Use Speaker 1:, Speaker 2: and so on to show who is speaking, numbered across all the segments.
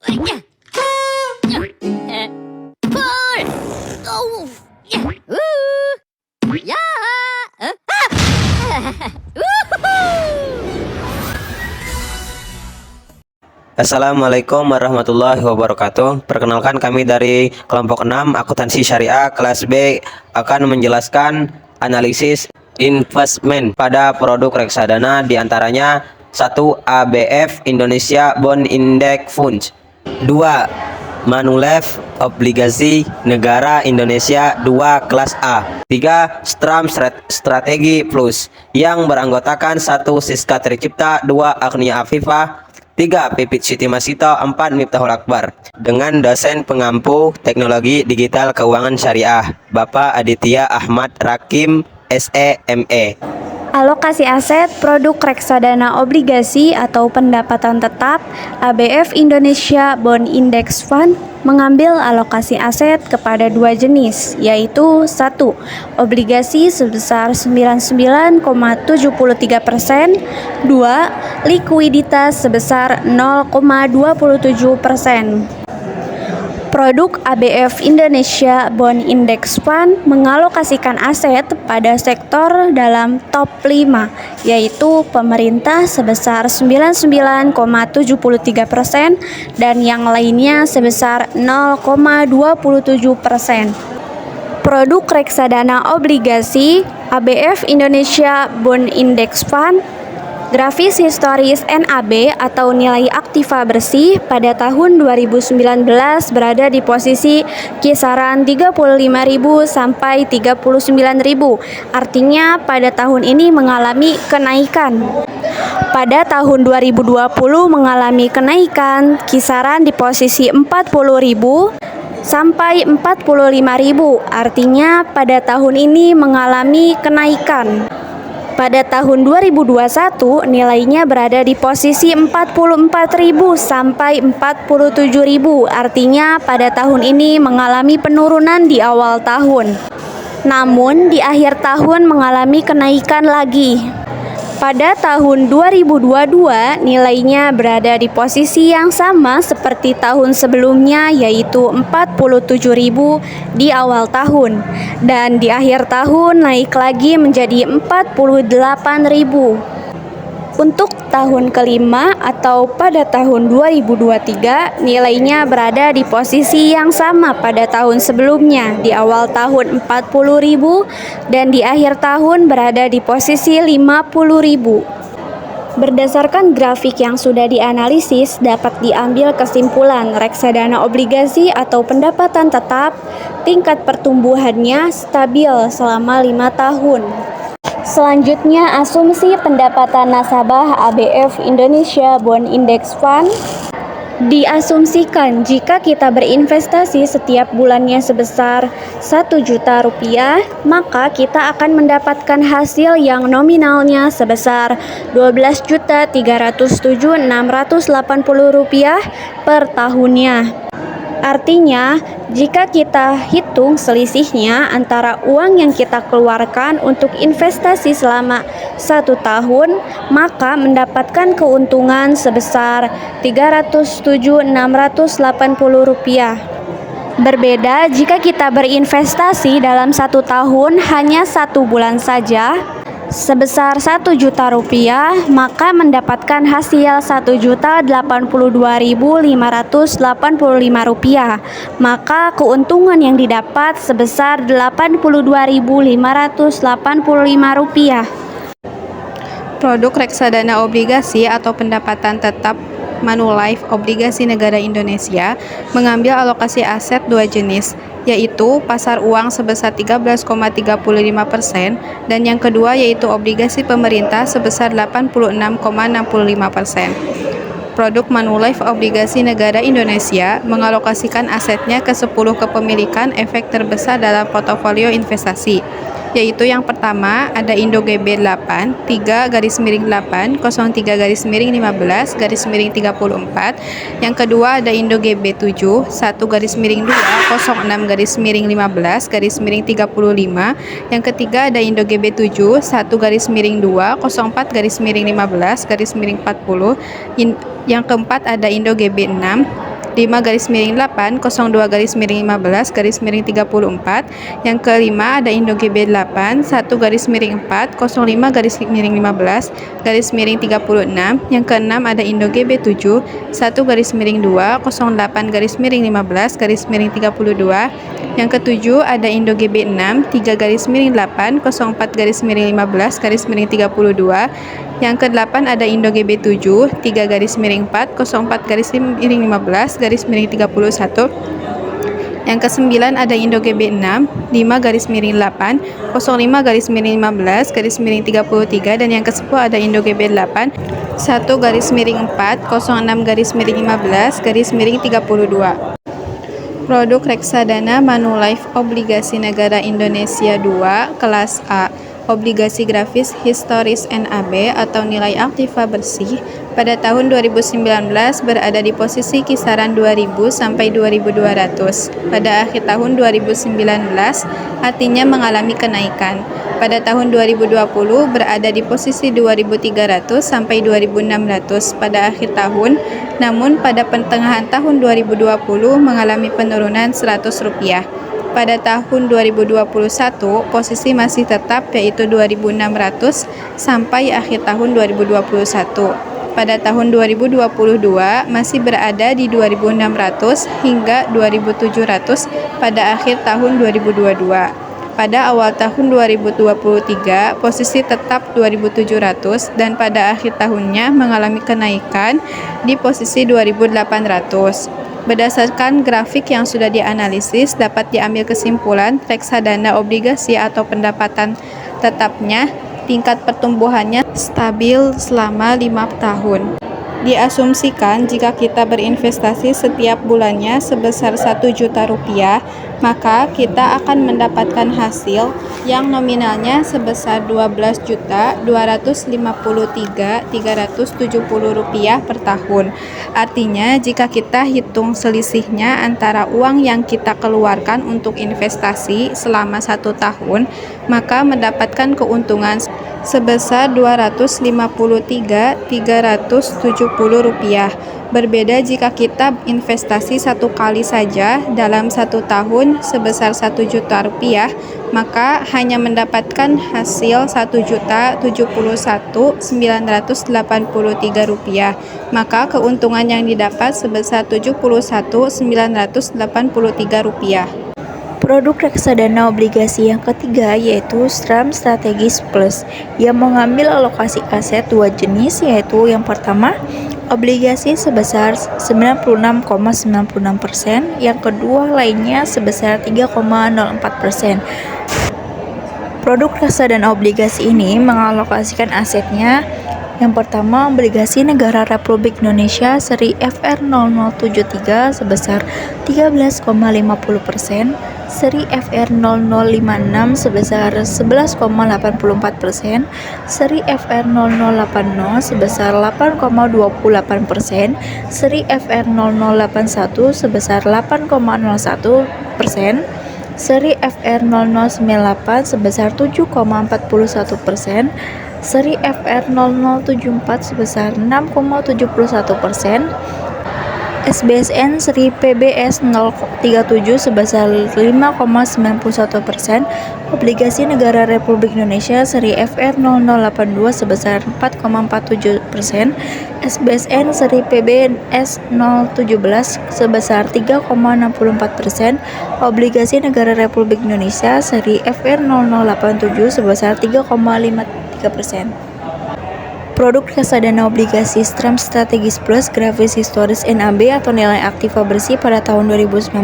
Speaker 1: Pull! Oh! Ya!
Speaker 2: Assalamualaikum warahmatullahi wabarakatuh. Perkenalkan, kami dari kelompok 6 akuntansi syariah kelas B akan menjelaskan analisis investment pada produk reksadana, diantaranya 1. ABF Indonesia Bond Index Funds, 2. Manulife obligasi negara Indonesia 2 kelas A, 3. Stram Strategi Plus yang beranggotakan 1. Siska Tricipta, 2. Agnia Afifah, 3. Pipit Siti Masito, 4. Miftahul Akbar, dengan dosen pengampu teknologi digital keuangan syariah Bapak Aditya Ahmad Rakim SEME.
Speaker 3: Alokasi aset produk reksadana obligasi atau pendapatan tetap ABF Indonesia Bond Index Fund mengambil alokasi aset kepada dua jenis, yaitu 1. Obligasi sebesar 99,73%, 2. Likuiditas sebesar 0,27%. Produk ABF Indonesia Bond Index Fund mengalokasikan aset pada sektor dalam top 5, yaitu pemerintah sebesar 99,73% dan yang lainnya sebesar 0,27%. Produk reksadana obligasi ABF Indonesia Bond Index Fund, grafis historis NAB atau nilai aktiva bersih pada tahun 2019 berada di posisi kisaran 35.000 sampai 39.000. Artinya pada tahun ini mengalami kenaikan. Pada tahun 2020 mengalami kenaikan kisaran di posisi 40.000 sampai 45.000. Artinya pada tahun ini mengalami kenaikan. Pada tahun 2021 nilainya berada di posisi 44.000 sampai 47.000. Artinya pada tahun ini mengalami penurunan di awal tahun. Namun di akhir tahun mengalami kenaikan lagi. Pada tahun 2022 nilainya berada di posisi yang sama seperti tahun sebelumnya, yaitu 47.000 di awal tahun, dan di akhir tahun naik lagi menjadi 48.000. Untuk tahun kelima atau pada tahun 2023 nilainya berada di posisi yang sama pada tahun sebelumnya, di awal tahun 40.000 dan di akhir tahun berada di posisi 50.000. Berdasarkan grafik yang sudah dianalisis, dapat diambil kesimpulan reksadana obligasi atau pendapatan tetap tingkat pertumbuhannya stabil selama 5 tahun. Selanjutnya, asumsi pendapatan nasabah ABF Indonesia Bond Index Fund. Diasumsikan jika kita berinvestasi setiap bulannya sebesar 1 juta rupiah, maka kita akan mendapatkan hasil yang nominalnya sebesar 12.307.680 rupiah per tahunnya. Artinya, jika kita hitung selisihnya antara uang yang kita keluarkan untuk investasi selama 1 tahun, maka mendapatkan keuntungan sebesar 307.680 rupiah. Berbeda jika kita berinvestasi dalam 1 tahun hanya 1 bulan saja, sebesar 1 juta rupiah, maka mendapatkan hasil 1.082.585 rupiah. Maka keuntungan yang didapat sebesar 82.585 rupiah.
Speaker 4: Produk reksadana obligasi atau pendapatan tetap Manulife obligasi negara Indonesia mengambil alokasi aset dua jenis, yaitu pasar uang sebesar 13,35% dan yang kedua yaitu obligasi pemerintah sebesar 86,65%. Produk Manulife obligasi negara Indonesia mengalokasikan asetnya ke 10 kepemilikan efek terbesar dalam portofolio investasi, yaitu yang pertama ada Indo GB 8 3/8 03/15 34, yang kedua ada Indo GB 7 1/2 06/15 35, yang ketiga ada Indo GB 7 1/2 04/15 40, yang keempat ada Indo GB 6 5-8, 02-15, garis miring 34. Yang kelima ada Indo GB 8, 1-4, 05 garis miring 15, garis miring 36. Yang keenam ada Indo GB 7, 1-2, 08 garis miring 15, garis miring 32. Yang ketujuh ada Indo GB 6, 3-8, 04 garis miring 15, garis miring 32. Yang kedelapan ada Indo GB 7, 3-4, 04 garis miring 15, garis miring 31. Yang kesembilan ada Indo GB 6, 5-8, 05 garis miring 15, garis miring 33. Dan yang ke-10 ada Indo GB 8, 1-4, 06 garis miring 15, garis miring 32. Produk reksadana Manulife Obligasi Negara Indonesia 2 kelas A, obligasi grafis historis NAB atau nilai aktiva bersih pada tahun 2019 berada di posisi kisaran 2000 sampai 2200. Pada akhir tahun 2019 artinya mengalami kenaikan. Pada tahun 2020 berada di posisi 2300 sampai 2600 pada akhir tahun. Namun pada pertengahan tahun 2020 mengalami penurunan Rp100. Pada tahun 2021 posisi masih tetap yaitu 2.600 sampai akhir tahun 2021. Pada tahun 2022 masih berada di 2.600 hingga 2.700 pada akhir tahun 2022. Pada awal tahun 2023 posisi tetap 2.700 dan pada akhir tahunnya mengalami kenaikan di posisi 2.800. Berdasarkan grafik yang sudah dianalisis, dapat diambil kesimpulan reksadana obligasi atau pendapatan tetapnya tingkat pertumbuhannya stabil selama 5 tahun. Diasumsikan jika kita berinvestasi setiap bulannya sebesar Rp1.000.000, maka kita akan mendapatkan hasil yang nominalnya sebesar Rp12.253.370 per tahun. Artinya, jika kita hitung selisihnya antara uang yang kita keluarkan untuk investasi selama 1 tahun, maka mendapatkan keuntungan sebesar Rp253.370. Berbeda jika kita investasi 1 kali saja dalam 1 tahun sebesar Rp1.000.000, maka hanya mendapatkan hasil Rp1.071.983. Maka keuntungan yang didapat sebesar Rp71.983.
Speaker 1: Produk reksadana obligasi yang ketiga yaitu Stram Strategis Plus yang mengambil alokasi aset 2 jenis, yaitu yang pertama obligasi sebesar 96,96%, yang kedua lainnya sebesar 3,04%. Produk reksadana obligasi ini mengalokasikan asetnya yang pertama obligasi negara Republik Indonesia seri FR0073 sebesar 13,50%, seri FR0056 sebesar 11,84%, seri FR0080 sebesar 8,28%, seri FR0081 sebesar 8,01%, seri FR0098 sebesar 7,41%, seri FR0074 sebesar 6,71%, SBSN seri PBS 037 sebesar 5,91%, obligasi negara Republik Indonesia seri FR0082 sebesar 4,47%, SBSN seri PBS 017 sebesar 3,64%, obligasi negara Republik Indonesia seri FR0087 sebesar 3,53%. Produk reksadana obligasi Stram Strategis Plus grafis historis NAB atau nilai aktiva bersih pada tahun 2019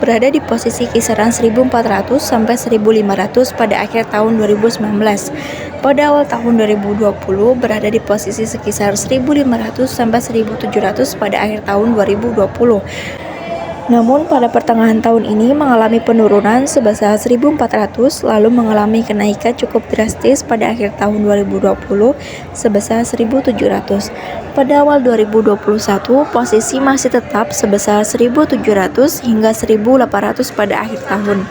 Speaker 1: berada di posisi kisaran 1.400 sampai 1.500 pada akhir tahun 2019. Pada awal tahun 2020 berada di posisi sekitar 1.500 sampai 1.700 pada akhir tahun 2020. Namun pada pertengahan tahun ini mengalami penurunan sebesar 1.400 lalu mengalami kenaikan cukup drastis pada akhir tahun 2020 sebesar 1.700. Pada awal 2021 posisi masih tetap sebesar 1.700 hingga 1.800 pada akhir tahun.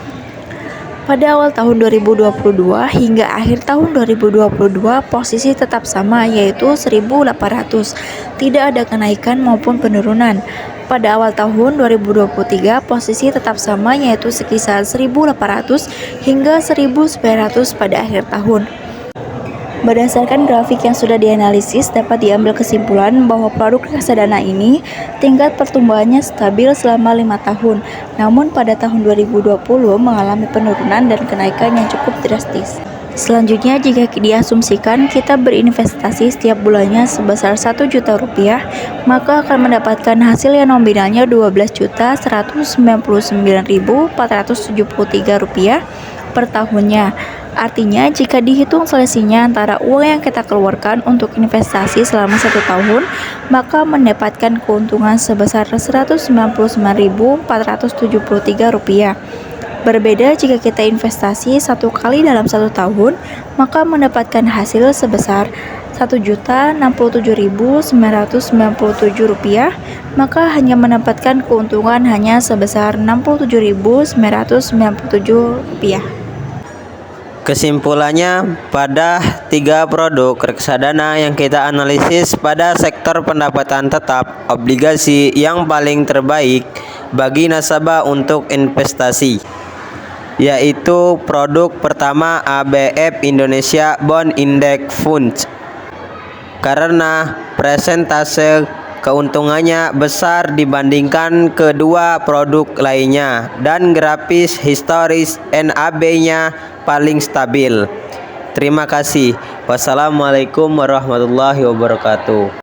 Speaker 1: Pada awal tahun 2022 hingga akhir tahun 2022 posisi tetap sama yaitu 1.800, tidak ada kenaikan maupun penurunan. Pada awal tahun 2023 posisi tetap sama yaitu sekitar 1.800 hingga 1.900 pada akhir tahun. Berdasarkan grafik yang sudah dianalisis, dapat diambil kesimpulan bahwa produk reksadana ini tingkat pertumbuhannya stabil selama 5 tahun. Namun pada tahun 2020 mengalami penurunan dan kenaikan yang cukup drastis. Selanjutnya, jika diasumsikan kita berinvestasi setiap bulannya sebesar 1 juta rupiah, maka akan mendapatkan hasil yang nominalnya 12.199.473 rupiah per tahunnya. Artinya, jika dihitung selisihnya antara uang yang kita keluarkan untuk investasi selama 1 tahun, maka mendapatkan keuntungan sebesar Rp199.473. Berbeda jika kita investasi 1 kali dalam 1 tahun, maka mendapatkan hasil sebesar Rp1.067.997, maka hanya mendapatkan keuntungan hanya sebesar Rp67.997.
Speaker 2: Kesimpulannya, pada 3 produk reksadana yang kita analisis pada sektor pendapatan tetap obligasi yang paling terbaik bagi nasabah untuk investasi, yaitu produk pertama ABF Indonesia Bond Index Funds, karena presentase keuntungannya besar dibandingkan kedua produk lainnya dan grafis historis NAB-nya paling stabil. Terima kasih. Wassalamualaikum warahmatullahi wabarakatuh.